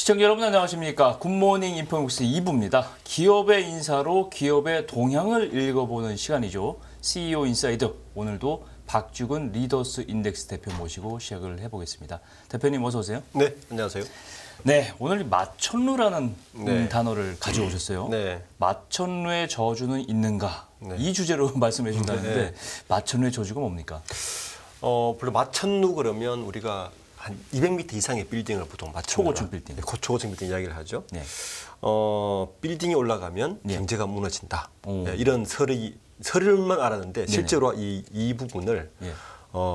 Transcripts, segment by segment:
시청자 여러분 안녕하십니까. 굿모닝 인포믹스 2부입니다. 기업의 인사로 기업의 동향을 읽어보는 시간이죠. CEO 인사이드. 오늘도 박주근 리더스 인덱스 대표 모시고 시작을 해보겠습니다. 대표님 어서 오세요. 네, 안녕하세요. 네, 오늘 마천루라는 단어를 가져오셨어요. 네. 마천루의 저주는 있는가? 네. 이 주제로 말씀해 주신다는데 네. 마천루의 저주가 뭡니까? 물론 마천루 그러면 우리가 한 200m 이상의 빌딩을 보통 마천루. 초고층 빌딩. 네, 초고층 빌딩 이야기를 하죠. 네. 빌딩이 올라가면 네. 경제가 무너진다. 네, 이런 설을만 알았는데 실제로 이 부분을 예.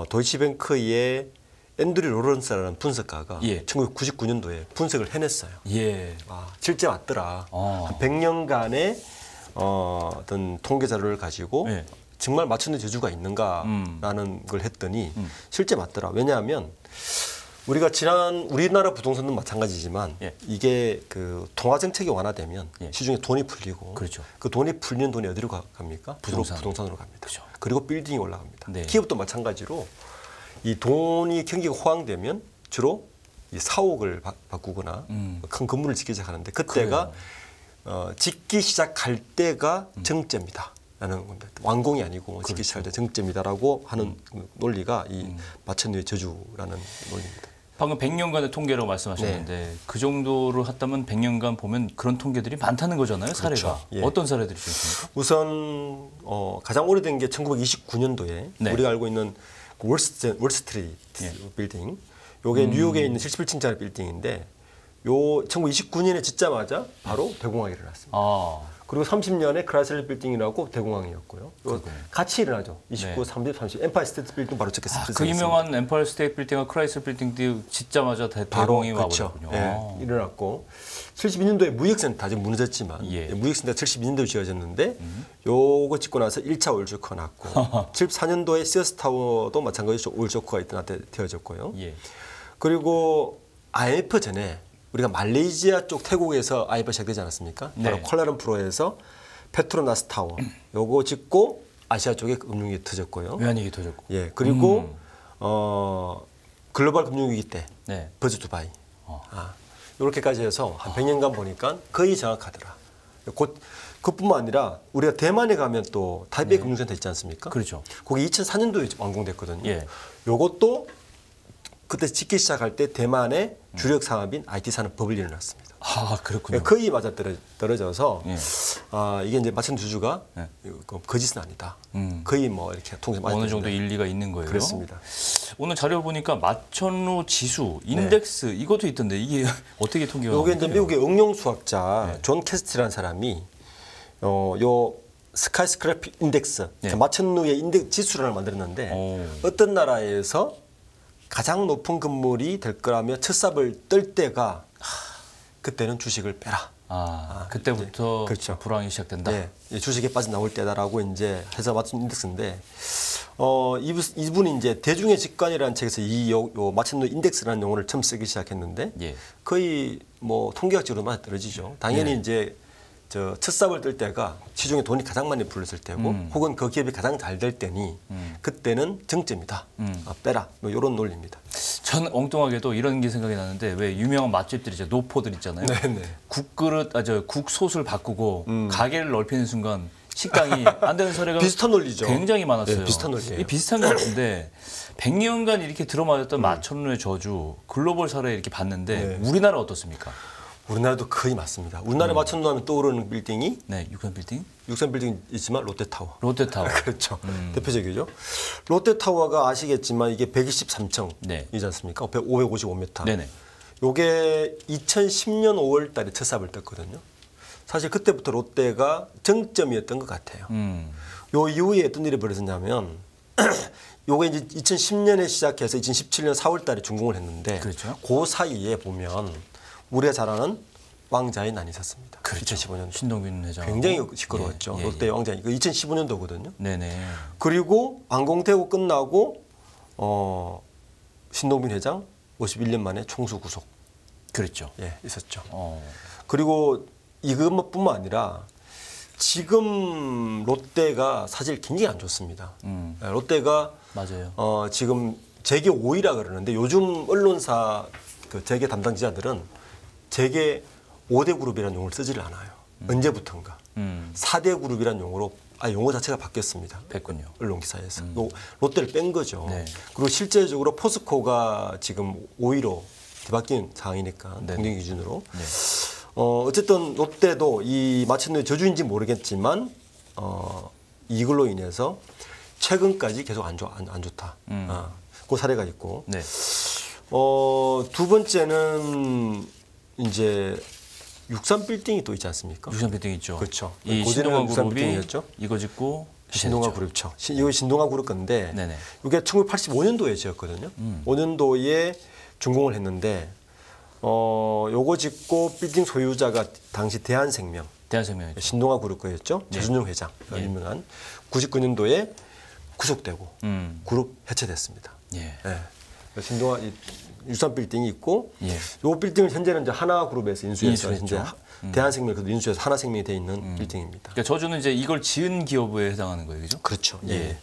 도이치뱅크의 앤드류 로런스라는 분석가가 예. 1999년도에 분석을 해냈어요. 예. 실제 맞더라. 한 100년간의 어떤 통계 자료를 가지고 예. 정말 맞추는 저주가 있는가라는 걸 했더니 실제 맞더라. 왜냐하면 우리가 우리나라 부동산도 마찬가지지만 예. 이게 그 통화 정책이 완화되면 예. 시중에 돈이 풀리고 그렇죠. 그 돈이 풀리는 돈이 어디로 갑니까? 부동산으로 갑니다. 그렇죠. 그리고 빌딩이 올라갑니다. 네. 기업도 마찬가지로 이 돈이 경기가 호황되면 주로 이 사옥을 바꾸거나 큰 건물을 짓기 시작하는데 그때가 짓기 시작할 때가 정점이다. 라는 겁니다. 완공이 아니고 짓기 시작할 때 정점이다라고 하는 논리가 이 마천루의 저주라는 논리입니다. 방금 100년간의 통계라고 말씀하셨는데 그 정도로 했다면 100년간 보면 그런 통계들이 많다는 거잖아요, 사례가. 그렇죠. 예. 어떤 사례들이 있습니까? 우선 가장 오래된 게 1929년도에 네. 우리가 알고 있는 그 월스트리트 빌딩. 요게 뉴욕에 있는 71층짜리 빌딩인데 요 1929년에 짓자마자 바로 대공황이 일어났습니다. 그리고 30년에 크라이슬러 빌딩이라고 대공황이었고요. 같이 일어나죠. 29, 30. 엠파이어 스테이트 빌딩 바로 찍겠습니다. 그 유명한 엠파이어 스테이트 빌딩과 크라이슬러 빌딩도 짓자마자 대공황이 그렇죠. 와버렸군요. 네, 일어났고 72년도에 무역센터 아직 무너졌지만 무역센터 72년도에 지어졌는데 요거 짓고 나서 1차 올조커 났고 74년도에 시어스타워도 마찬가지로 올조커가 있던 때 되어졌고요. 예. 그리고 IMF 전에 우리가 말레이시아 쪽 태국에서 IMF가 시작되지 않았습니까? 바로 네. 콜라룸푸르에서 페트로나스 타워 요거 짓고 아시아 쪽에 금융위기 터졌고요. 외환위기 터졌고. 예, 그리고 글로벌 금융위기 때 네. 버즈 두바이 이렇게까지 해서 한 100년간 보니까 거의 정확하더라. 그뿐만 아니라 우리가 대만에 가면 또 타이베이 금융센터 있지 않습니까? 그렇죠. 거기 2004년도에 완공됐거든요. 예. 요것도 그때 짓기 시작할 때 대만의 주력 산업인 IT 산업 버블이 일어났습니다. 그렇군요. 거의 맞아 떨어져서 예. 이게 이제 마천 주주가 거짓은 아니다. 거의 뭐 이렇게 통해서 어느 정도 일리가 있는 거예요. 그렇습니다. 오늘 자료 보니까 마천루 지수 인덱스 이것도 있던데 이게 어떻게 통계가 이게 이제 나오는데요? 미국의 응용 수학자 존 캐스트라는 사람이 요 스카이스크래프 인덱스 마천루의 인덱스 지수를 하나 만들었는데 어떤 나라에서 가장 높은 건물이 될 거라며 첫삽을 뜰 때가 그때는 주식을 빼라. 그때부터 그렇죠. 불황이 시작된다. 네, 주식에 빠져나올 때다라고 이제 해서 맞춘 인덱스인데 이분이 이제 대중의 직관이라는 책에서 요 마천루 인덱스라는 용어를 처음 쓰기 시작했는데 거의 뭐 통계학적으로 많이 떨어지죠. 당연히 이제 첫삽을 뜰 때가 시중에 돈이 가장 많이 불렀을 때고 혹은 그 기업이 가장 잘 될 때니 그때는 정점이다. 빼라. 뭐 이런 논리입니다. 전 엉뚱하게도 이런 게 생각이 나는데 왜 유명한 맛집들 있잖아요. 노포들 있잖아요. 네네. 국솥을 바꾸고 가게를 넓히는 순간 식당이 안 되는 사례가 비슷한 논리죠. 굉장히 많았어요. 네, 비슷한 논리예요. 이 비슷한 것 같은데 100년간 이렇게 들어맞았던 마천루의 저주 글로벌 사례 이렇게 봤는데 우리나라 어떻습니까? 우리나라도 거의 맞습니다. 우리나라에 마천루 하면 떠오르는 빌딩이 6선 빌딩? 6선 빌딩 있지만 롯데타워. 롯데타워. 그렇죠. 대표적이죠. 롯데타워가 아시겠지만 이게 123층이지 않습니까? 555m. 네네. 요게 2010년 5월 달에 첫 삽을 떴거든요. 사실 그때부터 롯데가 정점이었던 것 같아요. 요 이후에 어떤 일이 벌어졌냐면 요게 이제 2010년에 시작해서 2017년 4월 달에 준공을 했는데 그렇죠. 그 사이에 보면 우리가 잘 아는 왕자의 난이 있었습니다. 그렇죠. 2015년도. 신동빈 회장. 굉장히 시끄러웠죠. 롯데 왕자. 이거 2015년도거든요. 네네. 그리고 완공되고 끝나고 신동빈 회장 51년 만에 총수 구속. 그랬죠. 있었죠. 그리고 이것뿐만 아니라 지금 롯데가 사실 굉장히 안 좋습니다. 롯데가 맞아요. 지금 재계 5위라 그러는데 요즘 언론사 그 재계 담당 기자들은 재계 5대 그룹이라는 용어를 쓰지를 않아요. 언제부턴가 4대 그룹이라는 용어로 용어 자체가 바뀌었습니다. 뺐군요. 언론 기사에서 롯데를 뺀 거죠. 네. 그리고 실제적으로 포스코가 지금 5위로 뒤바뀐 상황이니까 네. 경쟁 기준으로. 네. 어쨌든 롯데도 이 마침내 저주인지 모르겠지만 이걸로 인해서 최근까지 계속 안 좋다. 그 사례가 있고. 네. 두 번째는 이제 육산 빌딩이 또 있지 않습니까? 육산 빌딩 있죠. 그렇죠. 이 고대는 신동아 육산 그룹이 빌딩이었죠. 이거 짓고 신동아 그룹이죠. 이거 신동아 그룹 건데 네네. 이게 1985년도에 지었거든요. 5년도에 준공을 했는데 요거 짓고 빌딩 소유자가 당시 대한생명이었죠. 신동아 그룹 거였죠. 네. 최순용 회장 유명한 99년도에 구속되고 그룹 해체됐습니다. 예. 네. 신동아 유산 빌딩이 있고 예. 요 빌딩은 현재는 이제 하나그룹에서 인수해서 인수했죠. 현재 대한생명 인수해서 하나생명이 돼 있는 빌딩입니다. 그러니까 저주는 이제 이걸 지은 기업에 해당하는 거예요, 그죠? 그렇죠. 예.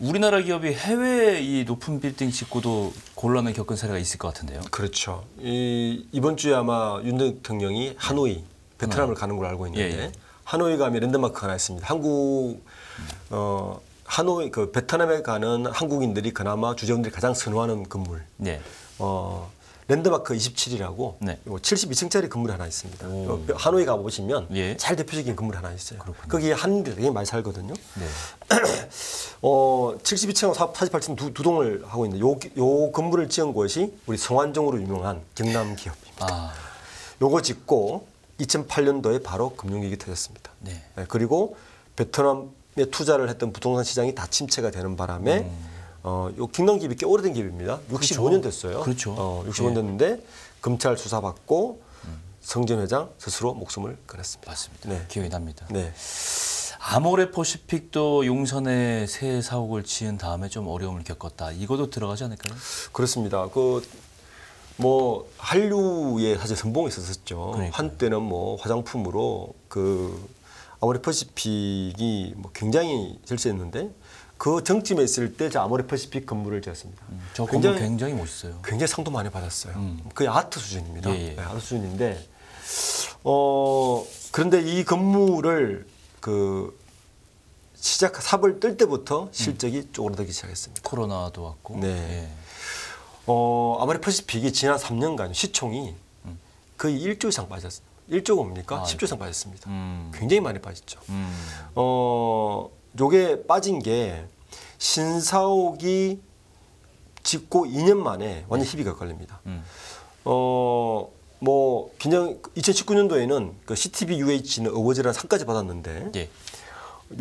우리나라 기업이 해외에 이 높은 빌딩 짓고도 곤란을 겪은 사례가 있을 것 같은데요. 그렇죠. 이번 주에 아마 윤 대통령이 하노이, 베트남을 가는 걸로 알고 있는데 예. 하노이 가면 랜드마크가 하나 있습니다. 한국 하노이 그 베트남에 가는 한국인들이 그나마 주재원들이 가장 선호하는 건물. 네. 랜드마크 27이라고 네. 72층짜리 건물이 하나 있습니다. 하노이 가 보시면 예. 잘 대표적인 건물이 하나 있어요. 그렇군요. 거기에 한인들이 되게 많이 살거든요. 네. 72층하고 48층 두 동을 하고 있는데 요 건물을 지은 곳이 우리 성완종으로 유명한 경남 기업입니다. 요거 짓고 2008년도에 바로 금융위기 터졌습니다. 네. 네, 그리고 베트남에 투자를 했던 부동산 시장이 다 침체가 되는 바람에 요 경남 기업이 꽤 오래된 기업입니다. 65년 됐어요. 그렇죠. 65년 됐는데 검찰 수사받고 성전 회장 스스로 목숨을 끊었습니다. 맞습니다. 네. 기억이 납니다. 네. 아모레퍼시픽도 용산에 새 사옥을 지은 다음에 좀 어려움을 겪었다. 이것도 들어가지 않을까요? 그렇습니다. 뭐 한류에 사실 선봉이 있었었죠. 그러니까요. 한때는 뭐 화장품으로 아모레퍼시픽이 뭐 굉장히 절세했는데 그 정점에 있을 때 저 아모레퍼시픽 건물을 지었습니다. 저 건물 굉장히 멋있어요. 굉장히 상도 많이 받았어요. 거의 아트 수준입니다. 예. 네, 아트 수준인데 그런데 이 건물을 삽을 뜰 때부터 실적이 쪼그라들기 시작했습니다. 코로나도 왔고. 네. 예. 아모레퍼시픽이 지난 3년간 시총이 거의 1조 이상 빠졌어요. 1조가 뭡니까? 10조 이상 빠졌습니다. 굉장히 많이 빠졌죠. 요게 빠진 게 신사옥이 짓고 2년 만에 완전 희비가 걸립니다. 뭐 2019년도에는 그 CTV UH는 어워즈라는 상까지 받았는데 예.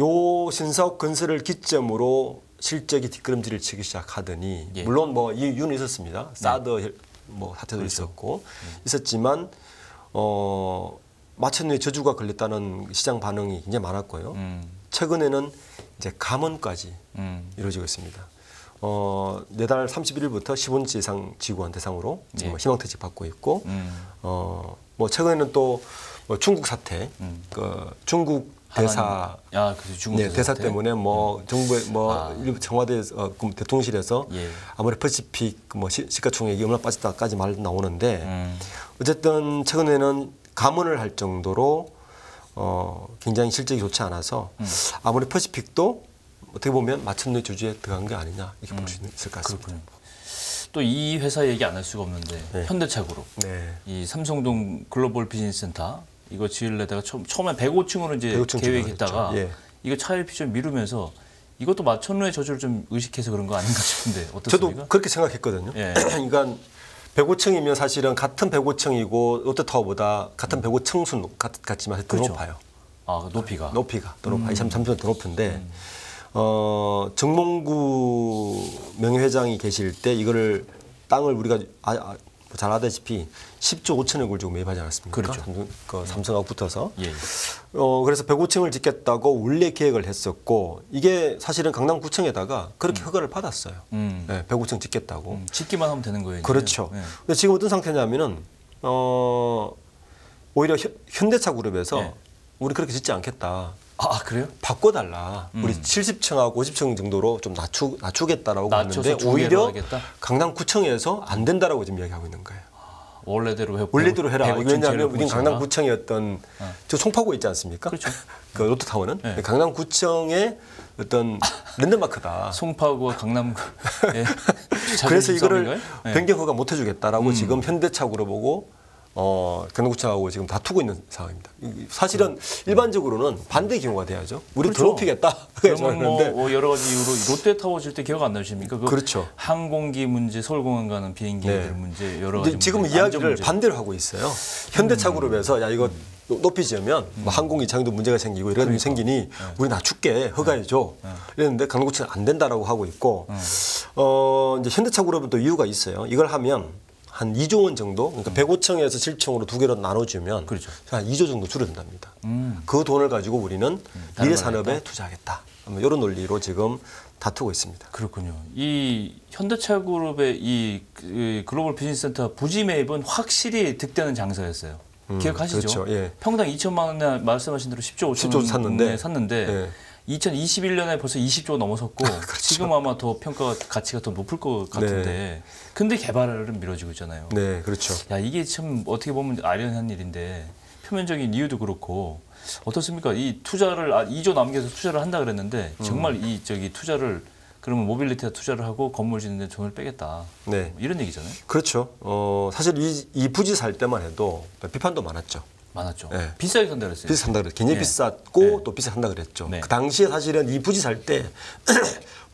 요 신사옥 건설을 기점으로 실적이 뒷걸음질을 치기 시작하더니 예. 물론 뭐 이유는 있었습니다. 사드 뭐 사태도 그렇죠. 있었고 있었지만 마천루에 저주가 걸렸다는 시장 반응이 굉장히 많았고요. 최근에는 이제 감원까지 이루어지고 있습니다. 내달 31일부터 15년 이상 지구원 대상으로 지금 예. 희망퇴직 받고 있고, 뭐 최근에는 또 뭐 중국 사태, 중국 대사, 중국 네, 대사 때문에 뭐 정부의 일부 청와대 대통령실에서 예. 아모레퍼시픽 뭐 시가총액이 얼마나 빠졌다까지 말 나오는데 어쨌든 최근에는 감원을 할 정도로 굉장히 실적이 좋지 않아서 아모레퍼시픽도 어떻게 보면 마천루의 저주에 들어간 게 아니냐 이렇게 볼 수 있을 것 같습니다. 또 이 회사 얘기 안 할 수가 없는데 네. 현대차그룹, 네. 이 삼성동 글로벌 비즈니스센터 이거 지으려다가 처음에 105층으로 이제 105층 계획했다가 예. 이거 차일피 좀 미루면서 이것도 마천루의 저주를 좀 의식해서 그런 거 아닌가 싶은데 어떻습니까? 저도 그렇게 생각했거든요. 예. 그러니까 105층이면 사실은 같은 105층이고 롯데타워보다 같은 105층수 같지만 더 그렇죠. 높아요. 높이가. 높이가 더 높아. 23층 더 높은데 정몽구 명예회장이 계실 때 이거를 땅을 우리가 잘 아다시피 10조 5천억을 주고 매입하지 않았습니까? 그렇죠. 삼성하고 붙어서. 예. 그래서 105층을 짓겠다고 원래 계획을 했었고 이게 사실은 강남구청에다가 그렇게 허가를 받았어요. 네, 105층 짓겠다고. 짓기만 하면 되는 거예요. 그렇죠. 예. 근데 지금 어떤 상태냐면은 오히려 현대차 그룹에서 예. 우리 그렇게 짓지 않겠다. 그래요? 바꿔달라. 우리 70층하고 50층 정도로 좀 낮추겠다라고 낮춰서 했는데 두 개로 오히려 하겠다? 강남구청에서 안 된다라고 지금 이야기하고 있는 거예요. 원래대로 해. 원래대로 해라. 105층 왜냐하면 우리는 강남구청이었던 저 송파구에 있지 않습니까? 그렇죠. 그 롯데타워는 네. 강남구청의 어떤 랜드마크다. 송파구와 강남구. 예. 그래서 이거를 싸움인가요? 네. 변경 허가 못 해주겠다라고 지금 현대차구로 보고 강남구청하고 지금 다투고 있는 상황입니다. 사실은 일반적으로는 반대 경우가 돼야죠. 우리 그렇죠. 더 높이겠다. 그러면 뭐 여러 가지 이유로 롯데타워 질 때 기억 안 나십니까? 그렇죠. 항공기 문제, 서울공항 가는 비행기들 문제 여러 가지. 지금 문제, 이야기를 문제. 반대로 하고 있어요. 현대차그룹에서 야 이거 높이 지으면 뭐 항공기 장도 문제가 생기고 이런 게 생기니 우리 낮출게 허가해줘. 이랬는데 강남구청은 안 된다라고 하고 있고 이제 현대차그룹은 또 이유가 있어요. 이걸 하면 한 2조 원 정도, 그러니까 105층에서 7층으로 두 개로 나눠주면 그렇죠. 한 2조 정도 줄어든답니다. 그 돈을 가지고 우리는 미래 산업에 투자하겠다. 이런 논리로 지금 다투고 있습니다. 그렇군요. 이 현대차그룹의 이 글로벌 비즈니스센터 부지 매입은 확실히 득되는 장사였어요. 기억하시죠? 그렇죠. 예. 평당 2천만 원에 말씀하신 대로 10조 5천 원 샀는데 예. 2021년에 벌써 20조 넘어섰고 그렇죠. 지금 아마 더 평가 가치가 더 높을 것 같은데 네. 근데 개발은 미뤄지고 있잖아요. 네, 그렇죠. 야 이게 참 어떻게 보면 아련한 일인데 표면적인 이유도 그렇고 어떻습니까? 이 투자를 2조 남겨서 투자를 한다 그랬는데 정말 이 투자를 그러면 모빌리티에 투자를 하고 건물 짓는데 돈을 빼겠다. 네. 이런 얘기잖아요. 그렇죠. 사실 이 부지 살 때만 해도 비판도 많았죠. 많았죠. 네. 비싸게 산다 그랬어요. 비싸 산다 그랬죠. 굉장히 네. 비쌌고 네. 또 비싸게 산다 그랬죠. 네. 그 당시에 사실은 이 부지 살 때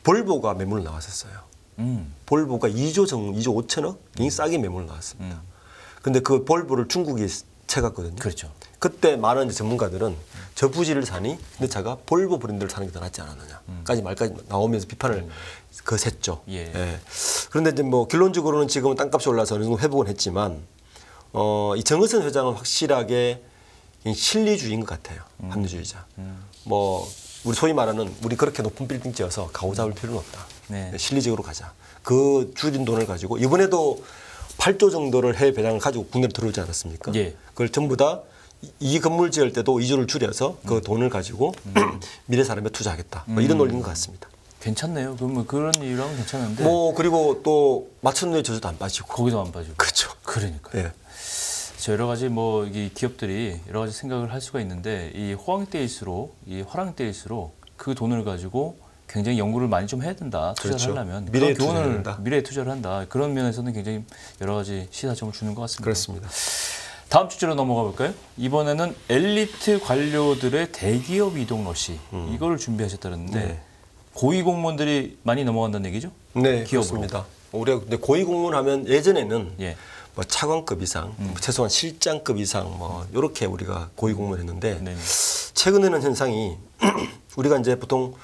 볼보가 매물 나왔었어요. 볼보가 2조 5천억 굉장히 싸게 매물 나왔습니다. 근데 그 볼보를 중국이 채갔거든요. 그렇죠. 그때 많은 이제 전문가들은 저 부지를 사니 현대차가 볼보 브랜드를 사는 게 더 낫지 않았느냐까지 말까지 나오면서 비판을 거셌죠. 예. 예. 그런데 이제 뭐 결론적으로는 지금은 땅값이 올라서 어느 정도 회복은 했지만 이 정의선 회장은 확실하게 실리주의인 것 같아요. 합리주의자. 뭐 우리 소위 말하는 우리 그렇게 높은 빌딩 지어서 가오 잡을 필요는 없다. 네. 실리적으로 가자. 그 줄인 돈을 가지고 이번에도 8조 정도를 해외 배당을 가지고 국내로 들어오지 않았습니까? 예. 그걸 전부 다 이 건물 지을 때도 2조를 줄여서 그 돈을 가지고 미래 산업에 투자하겠다. 뭐 이런 논리인 것 같습니다. 괜찮네요. 그러면 그런 이유랑은 괜찮은데. 뭐 그리고 또 마천루의 저주도 안 빠지고. 거기도 안 빠지고. 그렇죠. 그러니까. 예. 여러 가지 뭐 이 기업들이 여러 가지 생각을 할 수가 있는데 이 호황 때일수록 이 화랑 때일수록 그 돈을 가지고 굉장히 연구를 많이 좀 해야 된다. 투자를 그렇죠. 하려면 미래에 그런 투자를 돈을 한다. 미래에 투자를 한다. 그런 면에서는 굉장히 여러 가지 시사점을 주는 것 같습니다. 그렇습니다. 다음 주제로 넘어가 볼까요? 이번에는 엘리트 관료들의 대기업 이동 러시 이걸 준비하셨다는데 네. 고위 공무원들이 많이 넘어간다는 얘기죠? 네, 기업으로. 그렇습니다. 우리가 근데 고위공무원 하면 예전에는 예. 뭐 차관급 이상, 최소한 실장급 이상 뭐 이렇게 우리가 고위공무원 했는데 네네. 최근에는 현상이 우리가 이제 보통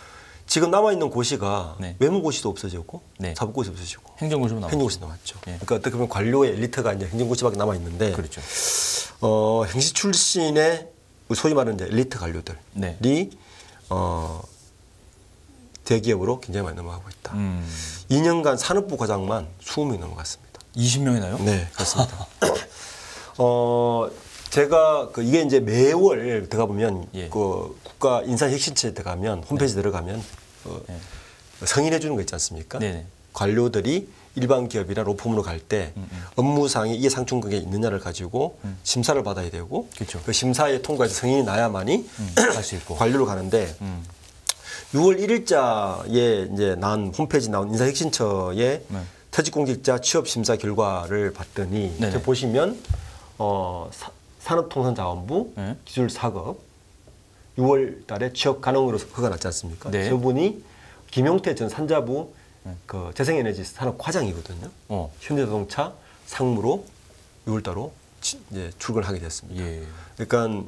지금 남아 있는 고시가 네. 외무고시도 없어졌고 네. 사법고시 없어지고 행정고시로 나오죠. 행정고시 나왔죠. 예. 그러니까 어떻게 보면 관료의 엘리트가 이제 행정고시밖에 남아 있는데 그렇죠. 행시 출신의 소위 말하는 이제 엘리트 관료들이 네. 대기업으로 굉장히 많이 넘어가고 있다. 2년간 산업부 과장만 20명이 넘어갔습니다. 20명이나요? 네, 그렇습니다. 제가 이게 이제 매월 들어가 보면 예. 그 국가 인사혁신처에 들어가면 홈페이지 들어가면 승인해 주는 거 있지 않습니까? 네네. 관료들이 일반 기업이나 로펌으로 갈 때 업무상에 이해 상충격이 있느냐를 가지고 심사를 받아야 되고 그렇죠. 그 심사에 통과해서 승인이 나야만이 갈 수 있고. 관료로 가는데 6월 1일자에 이제 나온 홈페이지 나온 인사혁신처의 네. 퇴직공직자 취업 심사 결과를 봤더니 네네. 저 보시면 산업통상자원부 네. 기술사급 6월 달에 취업 가능으로 허가 났지 않습니까? 네. 저분이 김용태 전 산자부 그 재생에너지 산업 과장이거든요. 현대자동차 상무로 6월 달로 이제 출근하게 됐습니다. 예. 그러니까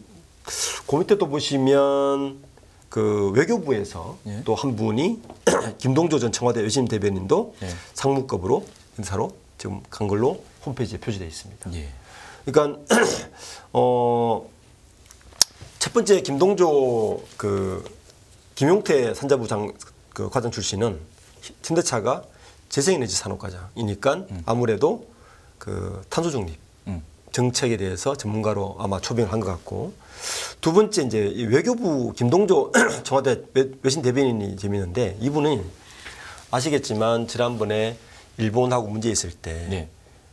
그 밑에 또 보시면 그 외교부에서 예. 또 한 분이 김동조 전 청와대 여심 대변인도 예. 상무급으로 인사로 지금 간 걸로 홈페이지에 표시되어 있습니다. 예. 그러니까 첫 번째 김동조 김용태 산자부 과장 출신은 현대차가 재생에너지 산업과장이니까 아무래도 그 탄소 중립 정책에 대해서 전문가로 아마 초빙을 한 것 같고 두 번째 이제 이 외교부 김동조 청와대 외신 대변인이 재미있는데 이분은 아시겠지만 지난번에 일본하고 문제 있을 때 네.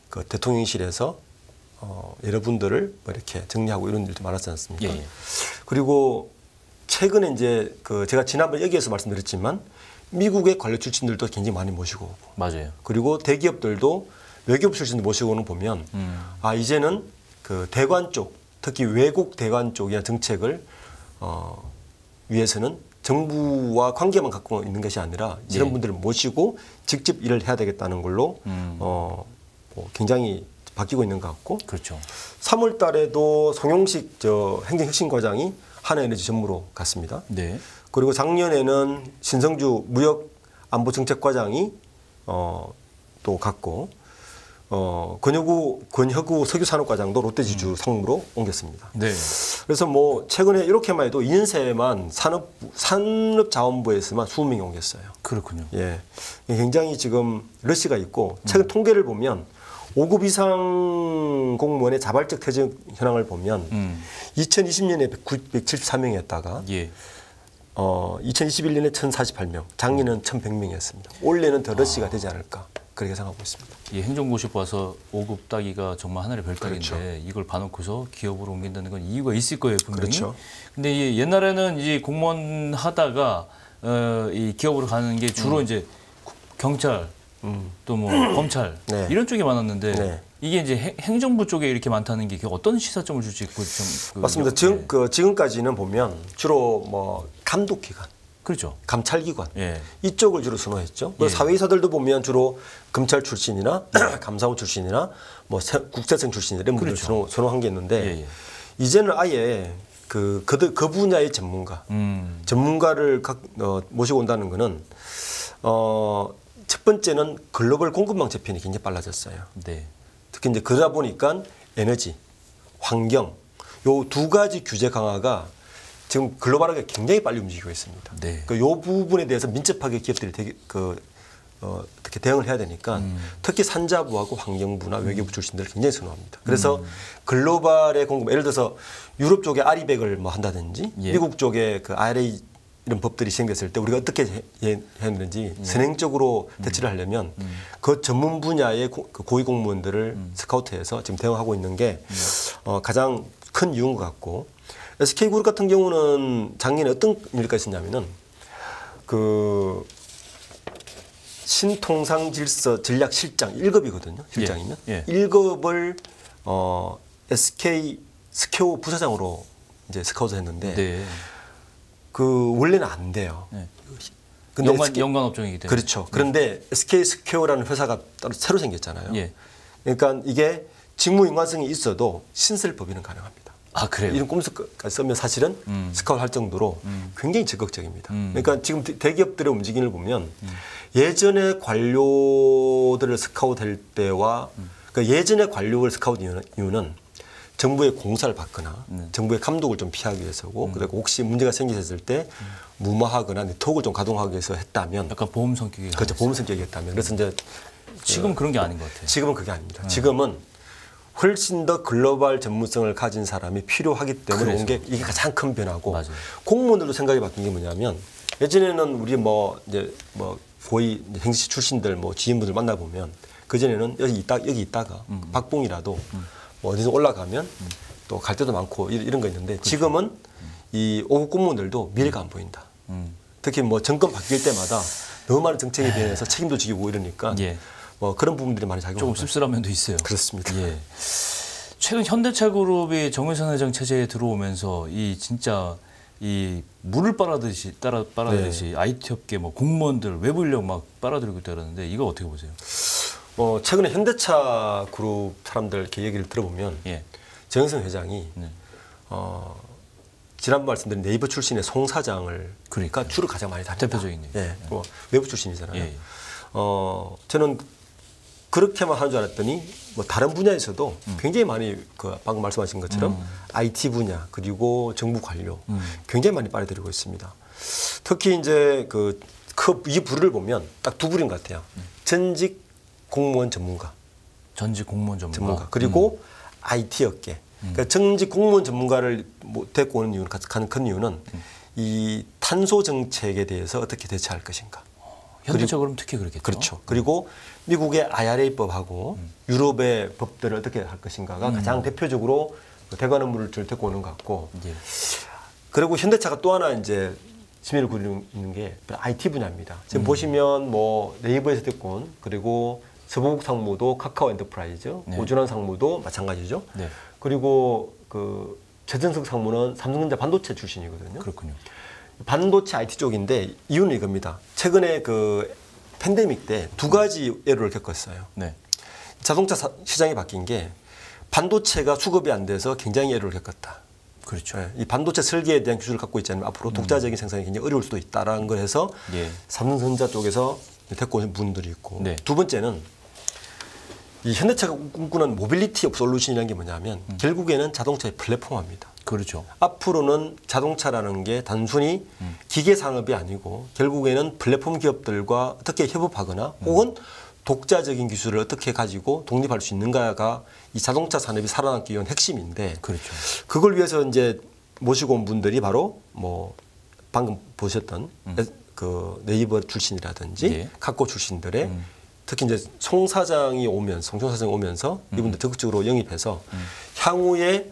그 대통령실에서 여러분들을 뭐 이렇게 정리하고 이런 일도 많았지 않습니까? 예. 그리고 최근에 이제 제가 지난번 여기에서 말씀드렸지만 미국의 관료 출신들도 굉장히 많이 모시고 오고. 맞아요. 그리고 대기업들도 외교부 출신들 모시고 오는 보면 이제는 그 대관 쪽, 특히 외국 대관 쪽의 정책을 위해서는 정부와 관계만 갖고 있는 것이 아니라 이런 분들을 모시고 직접 일을 해야 되겠다는 걸로 굉장히 바뀌고 있는 것 같고. 그렇죠. 3월 달에도 송영식 행정혁신과장이 하나에너지 전무로 갔습니다. 네. 그리고 작년에는 신성주 무역안보정책과장이 또 갔고 권혁우 석유산업과장도 롯데지주 상무로 옮겼습니다. 네. 그래서 뭐 최근에 이렇게만 해도 2년 새에만 산업자원부에서만 20명이 옮겼어요. 그렇군요. 예, 굉장히 지금 러시가 있고 최근 통계를 보면 5급 이상 공무원의 자발적 퇴직 현황을 보면 2020년에 174명이었다가 예. 2021년에 1,048명, 작년에는 1,100명이었습니다. 올해는 더 러시가 되지 않을까 그렇게 생각하고 있습니다. 이 행정고시 봐서 5급 따기가 정말 하늘의 별따기인데 그렇죠. 이걸 봐놓고서 기업으로 옮긴다는 건 이유가 있을 거예요, 분명히. 그렇죠. 근데 이 옛날에는 이제 공무원 하다가 이 기업으로 가는 게 주로 이제 경찰 또 뭐 검찰 네. 이런 쪽이 많았는데 네. 이게 이제 행정부 쪽에 이렇게 많다는 게 어떤 시사점을 줄지 맞습니다. 지금까지는 보면 주로 뭐 감독기관, 그렇죠. 감찰기관 예. 이쪽을 주로 선호했죠. 예. 사회이사들도 보면 주로 검찰 출신이나 감사원 출신이나 뭐 국세청 출신 이런 분들 그렇죠. 선호한 게 있는데 예, 예. 이제는 아예 그 분야의 전문가를 모시고 온다는 거는 첫 번째는 글로벌 공급망 재편이 굉장히 빨라졌어요. 네. 특히 이제 그러다 보니까 에너지, 환경 요 두 가지 규제 강화가 지금 글로벌하게 굉장히 빨리 움직이고 있습니다. 네. 요 부분에 대해서 민첩하게 기업들이 어떻게 대응을 해야 되니까 특히 산자부하고 환경부나 외교부 출신들을 굉장히 선호합니다. 그래서 글로벌의 공급, 예를 들어서 유럽 쪽에 아리백을 뭐 한다든지 예. 미국 쪽에 그 IRA 이런 법들이 시행됐을 때 우리가 어떻게 했는지 선행적으로 대처를 하려면 그 전문 분야의 고위 공무원들을 스카우트해서 지금 대응하고 있는 게 가장 큰 이유인 것 같고 SK그룹 같은 경우는 작년에 어떤 일가 있었냐면은 그 신통상질서 전략실장 1급이거든요. 실장이면. 예. 1급을 SK 스퀘어 부사장으로 이제 스카우트 했는데 네. 그 원래는 안 돼요. 네. 근데 연관 업종이기 때문에. 그렇죠. 그런데 SK 스퀘어라는 회사가 따로 새로 생겼잖아요. 예. 그러니까 이게 직무 인관성이 있어도 신설 법인은 가능합니다. 아, 그래요? 이런 꼼수까지 쓰면 사실은 스카우트 할 정도로 굉장히 적극적입니다. 그러니까 지금 대기업들의 움직임을 보면 예전에 관료들을 스카우트할 때와 그러니까 예전에 관료를 스카우트 이유는 정부의 공사를 받거나 정부의 감독을 좀 피하기 위해서고 그리고 혹시 문제가 생겼을 때 무마하거나 네트워크를 좀 가동하기 위해서 했다면 약간 보험 성격이 그렇죠. 보험 성격이었다면 그래서 이제 지금 그런 게 아닌 것 같아요. 지금은 그게 아닙니다. 지금은 훨씬 더 글로벌 전문성을 가진 사람이 필요하기 때문에 온 게 이게 가장 큰 변화고 맞아요. 공무원들도 생각이 바뀐 게 뭐냐면 예전에는 우리 뭐 이제 뭐 고위 행시 출신들 뭐 지인분들 만나 보면 그 전에는 여기 있다가 박봉이라도 뭐 어디서 올라가면 또 갈 데도 많고 이런 거 있는데 그렇죠. 지금은 이 5급 공무원들도 미래가 안 보인다. 특히 뭐 정권 바뀔 때마다 너무 많은 정책에 대해서 책임도 지고 이러니까 예. 뭐 그런 부분들이 많이 작용하고 조금 씁쓸한 면도 있어요. 그렇습니다. 예. 최근 현대차그룹이 정의선 회장 체제에 들어오면서 이 진짜 이 물을 빨아들이듯이 네. IT 업계 뭐 공무원들 외부 인력 막 빨아들이고 있다는데 이거 어떻게 보세요? 최근에 현대차 그룹 사람들 이렇게 얘기를 들어보면 예. 정의선 회장이 네. 지난번 말씀드린 네이버 출신의 송 사장을 그러니까 주로 가장 많이 다닌다. 대표적인 얘기. 예. 뭐 외부 출신이잖아요. 예. 저는 그렇게만 하는 줄 알았더니 뭐 다른 분야에서도 굉장히 많이 방금 말씀하신 것처럼 IT 분야 그리고 정부 관료 굉장히 많이 빨아들이고 있습니다. 특히 이제 이 부를 보면 딱 두 부인 것 같아요. 전직 공무원 전문가. 전직 공무원 전문가. 그리고 IT 업계. 그러니까 전직 공무원 전문가를 데리고 오는 이유는 가장 큰 이유는 이 탄소 정책에 대해서 어떻게 대처할 것인가. 현대차 그럼 특히 그렇겠죠. 그렇죠. 그리고 미국의 IRA법하고 유럽의 법들을 어떻게 할 것인가가 가장 대표적으로 대관 업무를 데리고 오는 것 같고. 예. 그리고 현대차가 또 하나 이제 심의를 구리고 있는 게 IT 분야입니다. 지금 보시면 뭐 네이버에서 됐건 그리고 서부국 상무도 카카오 엔터프라이즈, 네. 오준환 상무도 마찬가지죠. 네. 그리고 그 최전석 상무는 삼성전자 반도체 출신이거든요. 그렇군요. 반도체 IT 쪽인데 이유는 이겁니다. 최근에 그 팬데믹 때 두 가지 애로를 겪었어요. 네. 자동차 시장이 바뀐 게 반도체가 수급이 안 돼서 굉장히 애로를 겪었다. 그렇죠. 이 반도체 설계에 대한 기술을 갖고 있지 않으면 앞으로 독자적인 생산이 굉장히 어려울 수도 있다라는 걸 해서 예. 삼성전자 쪽에서 데리고 오신 분들이 있고 네. 두 번째는 이 현대차가 꿈꾸는 모빌리티 솔루션이라는 게 뭐냐면 결국에는 자동차의 플랫폼화입니다. 그렇죠. 앞으로는 자동차라는 게 단순히 기계 산업이 아니고 결국에는 플랫폼 기업들과 어떻게 협업하거나 혹은 독자적인 기술을 어떻게 가지고 독립할 수 있는가가 이 자동차 산업이 살아남기 위한 핵심인데 그렇죠. 그걸 위해서 이제 모시고 온 분들이 바로 뭐 방금 보셨던 그 네이버 출신이라든지 예. 카카오 출신들의 특히 이제 송 사장이 오면서 이분들 적극적으로 영입해서 향후에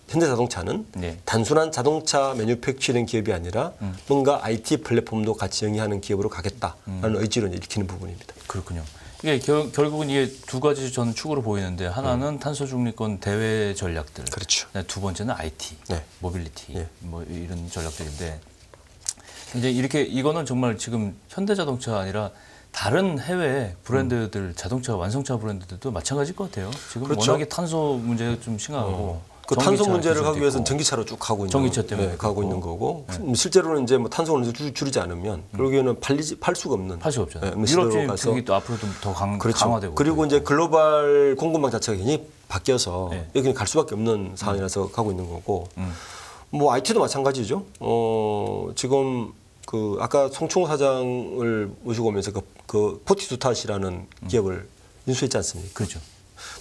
현대자동차는 네. 단순한 자동차 매뉴팩처링 기업이 아니라 뭔가 IT 플랫폼도 같이 영위하는 기업으로 가겠다라는 의지를 일으키는 부분입니다. 그렇군요. 이게 결국은 이게 두 가지 저는 축으로 보이는데 하나는 탄소 중립권 대외 전략들, 그렇죠. 두 번째는 IT, 네. 모빌리티, 네. 뭐 이런 전략들인데 이제 이렇게 이거는 정말 지금 현대자동차가 아니라 다른 해외 브랜드들 자동차 완성차 브랜드들도 마찬가지일 것 같아요. 지금 그렇죠. 워낙에 탄소 문제가 좀 심각하고 그 탄소 문제를 하기 위해서는 전기차로 쭉 가고 있는 전기차 때문에 가고 있는 거고 실제로는 이제 뭐 탄소를 줄이지 않으면 결국에는 팔 수가 없는 팔 수 없잖아요. 네, 시대로 유럽 가서 쪽이 또 앞으로도 더 그렇죠. 강화되고 그리고 이제 글로벌 공급망 자체가 굉장히 바뀌어서 네. 여기는 갈 수밖에 없는 상황이라서 가고 있는 거고 뭐 IT도 마찬가지죠. 지금 그 아까 송충호 사장을 모시고 오면서 그 포티투탓이라는 기업을 인수했지 않습니까? 그렇죠.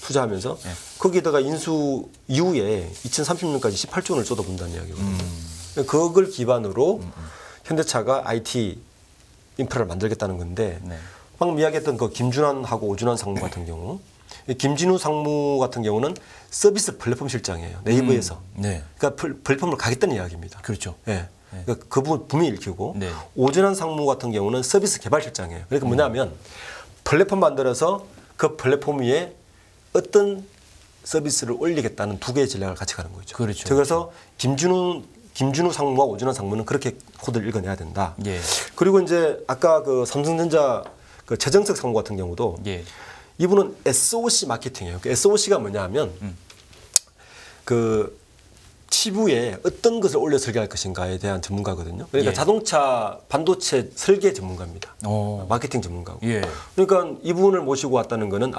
투자하면서 네. 거기에다가 인수 이후에 2030년까지 18조 원을 쏟아본다는 이야기거든요. 그걸 기반으로 현대차가 IT 인프라를 만들겠다는 건데 네. 방금 이야기했던 그 김준환하고 오준환 상무 같은 경우 김진우 상무 같은 경우는 서비스 플랫폼 실장이에요. 네이버에서. 네. 그러니까 플랫폼으로 가겠다는 이야기입니다. 그렇죠. 예. 그러니까 그 부분 분명히 읽히고 네. 오준환 상무 같은 경우는 서비스 개발 실장이에요. 그러니까 뭐냐면 플랫폼 만들어서 그 플랫폼 위에 어떤 서비스를 올리겠다는 두 개의 전략을 같이 가는 거죠. 그렇죠. 그래서 김준우 상무와 오준환 상무는 그렇게 코드를 읽어내야 된다. 예. 그리고 이제 아까 그 삼성전자 그 최정석 상무 같은 경우도 예. 이분은 SOC 마케팅이에요. 그 SOC가 뭐냐면 그 치부에 어떤 것을 올려 설계할 것인가에 대한 전문가거든요. 그러니까 예. 자동차 반도체 설계 전문가입니다. 마케팅 전문가고. 예. 그러니까 이분을 모시고 왔다는 거는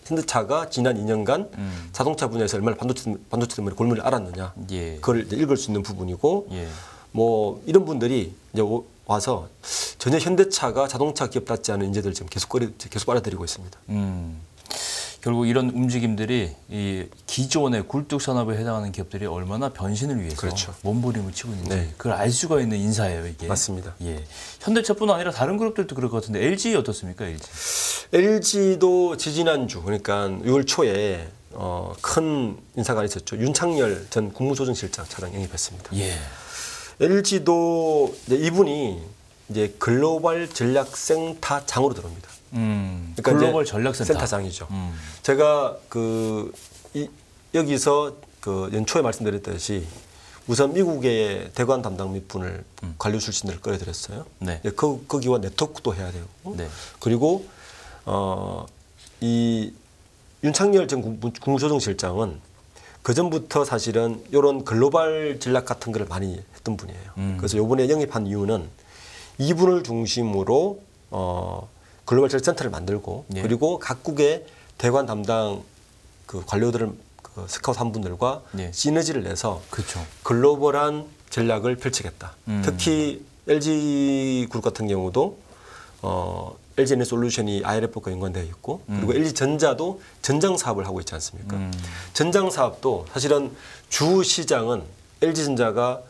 현대차가 지난 2년간 자동차 분야에서 얼마나 반도체 때문에 골문을 앓았느냐. 예. 그걸 이제 읽을 수 있는 부분이고 예. 뭐 이런 분들이 이제 와서 전혀 현대차가 자동차 기업답지 않은 인재들 지금 계속 빨아들이고 있습니다. 결국 이런 움직임들이 이 기존의 굴뚝 산업에 해당하는 기업들이 얼마나 변신을 위해서 그렇죠. 몸부림을 치고 있는지 네. 그걸 알 수가 있는 인사예요, 이게. 맞습니다. 예. 현대차뿐 아니라 다른 그룹들도 그럴 것 같은데 LG 어떻습니까, LG? LG도 지지난주 그러니까 6월 초에 큰 인사가 있었죠. 윤창열 전 국무조정실장 차장 영입했습니다. 예. LG도 이분이 이제 글로벌 전략센터장으로 들어옵니다. 그러니까 글로벌 전략센터. 센터장이죠. 제가 여기서 그 연초에 말씀드렸듯이 우선 미국의 대관 담당 몇 분을 관료 출신들을 끌어들였어요. 네. 거기와 네트워크도 해야 되고 네. 그리고 이 윤창열 전 국무조정실장은 그 전부터 사실은 이런 글로벌 전략 같은 걸 많이 했던 분이에요. 그래서 이번에 영입한 이유는 이분을 중심으로 글로벌 전략 센터를 만들고 예. 그리고 각국의 대관 담당 그 관료들을 그 스카우트한 분들과 예. 시너지를 내서 그렇죠. 글로벌한 전략을 펼치겠다. 특히 LG 그룹 같은 경우도 LG 에너솔루션이 IRF과 연관되어 있고 그리고 LG 전자도 전장 사업을 하고 있지 않습니까? 전장 사업도 사실은 주 시장은 LG 전자가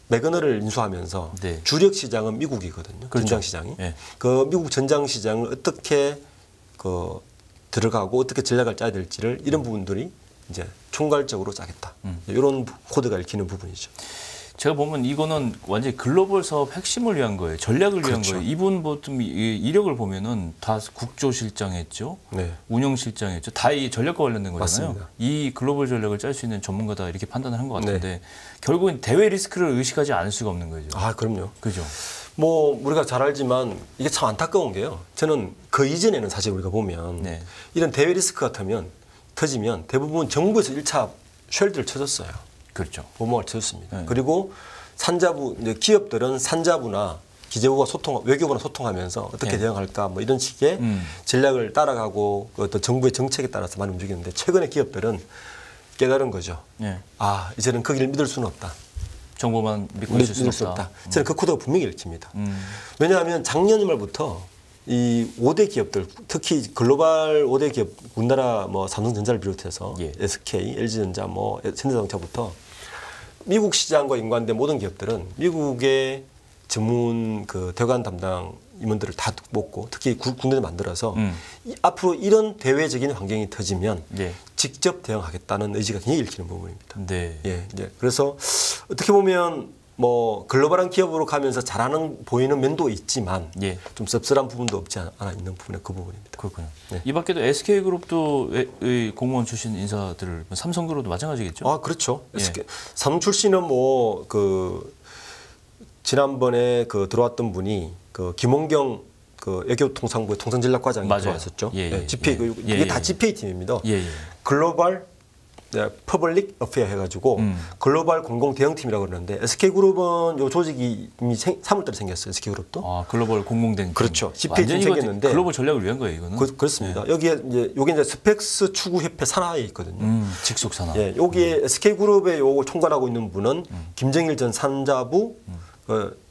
매그너를 인수하면서 네. 주력 시장은 미국이거든요. 그렇죠. 전장 시장이. 네. 그 미국 전장 시장을 어떻게 그 들어가고 어떻게 전략을 짜야 될지를 이런 부분들이 이제 총괄적으로 짜겠다. 이런 코드가 읽히는 부분이죠. 제가 보면 이거는 완전히 글로벌 사업 핵심을 위한 거예요. 전략을 위한 그렇죠. 거예요. 이분 보통 이력을 보면은 다 국조실장 했죠. 네. 운영실장 했죠. 다 이 전략과 관련된 거잖아요. 맞습니다. 이 글로벌 전략을 짤 수 있는 전문가다 이렇게 판단을 한 것 같은데 네. 결국은 대외 리스크를 의식하지 않을 수가 없는 거죠. 아, 그럼요. 그죠? 뭐 우리가 잘 알지만 이게 참 안타까운 게요. 저는 그 이전에는 사실 우리가 보면 네. 이런 대외 리스크 같으면 터지면 대부분 정부에서 1차 쉘드를 쳐줬어요. 그렇죠. 보호막을 쳐줬습니다. 네. 그리고 산자부 이제 기업들은 산자부나 기재부가 외교부나 소통하면서 어떻게 네. 대응할까 뭐 이런 식의 전략을 따라가고 어떤 정부의 정책에 따라서 많이 움직이는데 최근에 기업들은 깨달은 거죠. 네. 아, 이제는 거기를 믿을 수는 없다. 정보만 믿고 있을 수 없다. 저는 그 코드가 분명히 읽힙니다. 왜냐하면 작년 말부터 이 5대 기업들, 특히 글로벌 5대 기업, 우리나라 뭐 삼성전자를 비롯해서 예. SK, LG전자, 뭐 현대자동차부터 미국 시장과 연관된 모든 기업들은 미국의 전문 그 대관 담당 임원들을 다 뽑고 특히 군대를 만들어서 앞으로 이런 대외적인 환경이 터지면 네. 직접 대응하겠다는 의지가 굉장히 읽히는 부분입니다. 네. 예, 이제 그래서 어떻게 보면 뭐 글로벌한 기업으로 가면서 잘하는 보이는 면도 있지만 예. 좀 씁쓸한 부분도 없지 않아 있는 부분이 그 부분입니다. 그렇군요. 네. 이 밖에도 SK그룹도 공무원 출신 인사들, 삼성그룹도 마찬가지겠죠? 아, 그렇죠. 예. 삼 출신은 뭐 그 지난번에 그 들어왔던 분이 그 김원경 그 외교통상부의 통상전략과장이 맞아요. 들어왔었죠. 예, 예, GPA 예. 이게 예, 다 예. GPA 팀입니다. 예, 예. 글로벌 퍼블릭 어페어 해가지고 글로벌 공공 대응팀이라고 그러는데 SK그룹은 요 조직이 이미 3월달에 생겼어요. SK그룹도. 아, 글로벌 공공된. 그렇죠. 완전히 GPA 팀 이거 생겼는데 글로벌 전략을 위한 거예요, 이거는. 그렇습니다. 여기에 이제 요게 이제 스펙스 추구협회 산하에 있거든요. 직속 산하. 예, 여기에 SK그룹의 요걸 총괄하고 있는 분은 김정일 전 산자부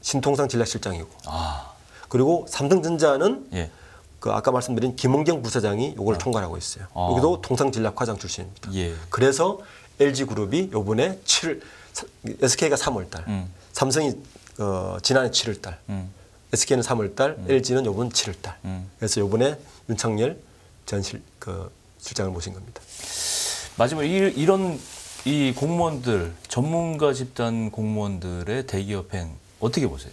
신통상 전략실장이고, 아, 그리고 삼성전자는 예. 그 아까 말씀드린 김원경 부사장이 요걸 총괄하고 있어요. 아. 여기도 통상전략과장 출신입니다. 예. 그래서 LG그룹이 요번에 SK가 3월달, 삼성이 지난해 7월달, SK는 3월달, LG는 요번 7월달. 그래서 요번에 윤창열 전 실장을 모신 겁니다. 마지막으로 이런 이 공무원들, 전문가 집단 공무원들의 대기업행 어떻게 보세요?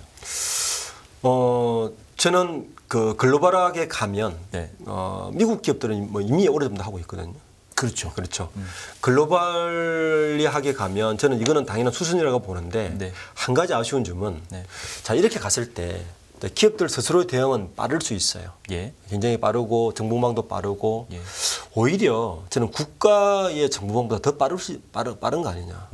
저는 그 글로벌하게 가면 네. 미국 기업들은 뭐 이미 오래전부터 하고 있거든요. 그렇죠. 그렇죠. 글로벌리하게 가면 저는 이거는 당연한 수순이라고 보는데 네. 한 가지 아쉬운 점은 네. 자 이렇게 갔을 때 기업들 스스로의 대응은 빠를 수 있어요. 예. 굉장히 빠르고 정보망도 빠르고 예. 오히려 저는 국가의 정보망보다 더 빠른 거 아니냐.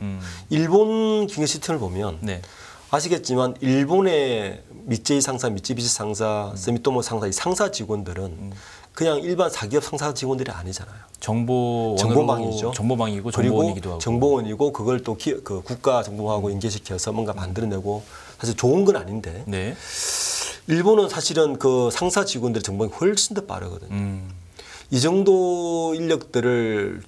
일본 경제 시스템을 보면 네. 아시겠지만 일본의 미쯔이 상사, 미쯔비시 상사, 스미토모 상사 이 상사 직원들은 그냥 일반 사기업 상사 직원들이 아니잖아요. 정보망이죠. 정보망이고 그리고 정보원이기도 하고. 정보원이고 그걸 또 그 국가 정보하고 연계시켜서 뭔가 만들어내고 사실 좋은 건 아닌데 네. 일본은 사실은 그 상사 직원들의 정보가 훨씬 더 빠르거든요. 이 정도 인력들을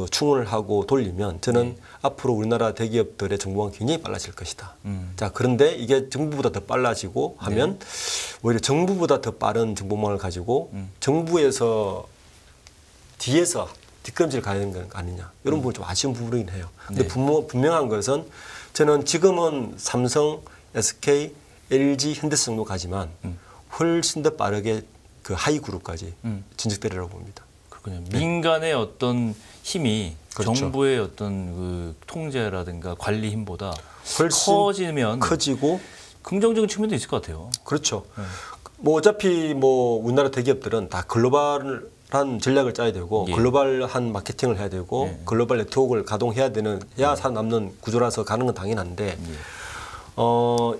충원을 하고 돌리면 저는 앞으로 우리나라 대기업들의 정보가 굉장히 빨라질 것이다. 자, 그런데 이게 정부보다 더 빨라지고 하면 오히려 정부보다 더 빠른 정보망을 가지고 정부에서 뒤에서 뒷걸음질 가야 되는 거 아니냐. 이런 부분 좀 아쉬운 부분이긴 해요. 근데 분명한 것은 저는 지금은 삼성, SK, LG, 현대성도 가지만 훨씬 더 빠르게 그 하이 그룹까지 진척되리라고 봅니다. 그렇군요. 민간의 어떤 힘이 그렇죠. 정부의 어떤 그 통제라든가 관리 힘보다 훨씬 커지면 커지고 긍정적인 측면도 있을 것 같아요. 그렇죠. 뭐 어차피 뭐 우리나라 대기업들은 다 글로벌한 전략을 짜야 되고 예. 글로벌한 마케팅을 해야 되고 예. 글로벌 네트워크를 가동해야 해야 살아남는 구조라서 가는 건 당연한데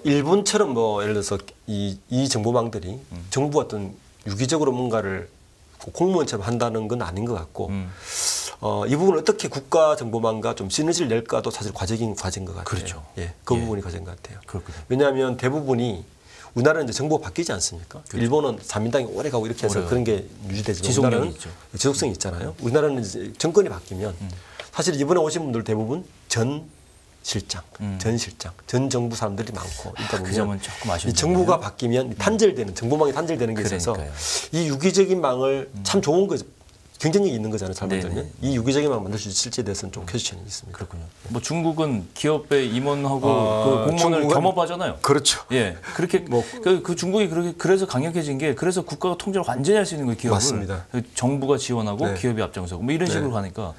일본처럼 뭐 예를 들어서 이 정보망들이 정부 어떤 유기적으로 뭔가를 공무원처럼 한다는 건 아닌 것 같고 이 부분을 어떻게 국가 정보망과 좀 시너지를 낼까도 사실 과제인 것 같아요. 그렇죠. 예, 그 예. 부분이 과제인 것 같아요. 그렇군요. 왜냐하면 대부분이 우리나라는 이제 정보가 바뀌지 않습니까? 그렇죠. 일본은 자민당이 오래 가고 이렇게 해서 오래 그런 게 유지되지만 지속력이 우리나라는 있죠. 지속성이 있잖아요. 우리나라는 이제 정권이 바뀌면 사실 이번에 오신 분들 대부분 전 실장, 전 실장, 전 정부 사람들이 많고 있다 보면 그 점은 조금 아쉽네요. 이 정부가 바뀌면 탄절되는 정부망이 탄절되는 게 있어서 그러니까요. 이 유기적인 망을 참 좋은 거죠. 경쟁력이 있는 거잖아요. 잘 네네. 만들면 이 유기적인 망을 만들 수 있을지에 대해서는 좀 퀘스천이 있습니다. 그렇군요. 뭐 중국은 기업에 임원하고 그 공무원을 중국은 겸업하잖아요. 그렇죠. 예, 그렇게 그 중국이 그렇게 그래서 강력해진 게 그래서 국가가 통제를 완전히 할 수 있는 거예요. 기업을 맞습니다. 정부가 지원하고 네. 기업이 앞장서고 뭐 이런 네. 식으로 가니까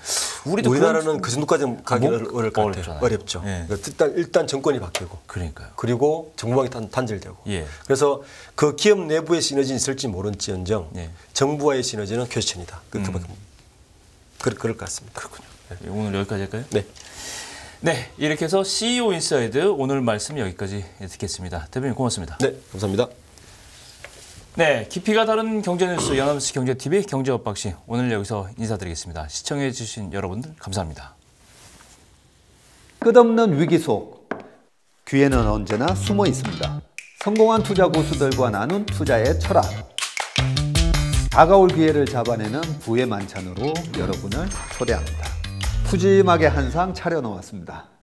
우리도 우리나라는 그 정도까지 가기 뭐? 어려울 것 같아요. 어렵잖아요. 어렵죠. 예. 그러니까 일단 정권이 바뀌고 그러니까요. 그리고 정부망이 탄절되고 예. 그래서 그 기업 내부의 시너지는 있을지 모른지언정 예. 정부와의 시너지는 퀘스천이다. 그럴 것 같습니다. 그렇군요. 네, 오늘 여기까지 할까요? 네. 네, 이렇게 해서 CEO 인사이드 오늘 말씀 여기까지 듣겠습니다. 대표님 고맙습니다. 네, 감사합니다. 네, 깊이가 다른 경제뉴스 연합뉴스 경제TV 경제엇박시 오늘 여기서 인사드리겠습니다. 시청해 주신 여러분들 감사합니다. 끝없는 위기 속 기회는 언제나 숨어 있습니다. 성공한 투자 고수들과 나눈 투자의 철학. 다가올 기회를 잡아내는 부의 만찬으로 여러분을 초대합니다. 푸짐하게 한 상 차려놓았습니다.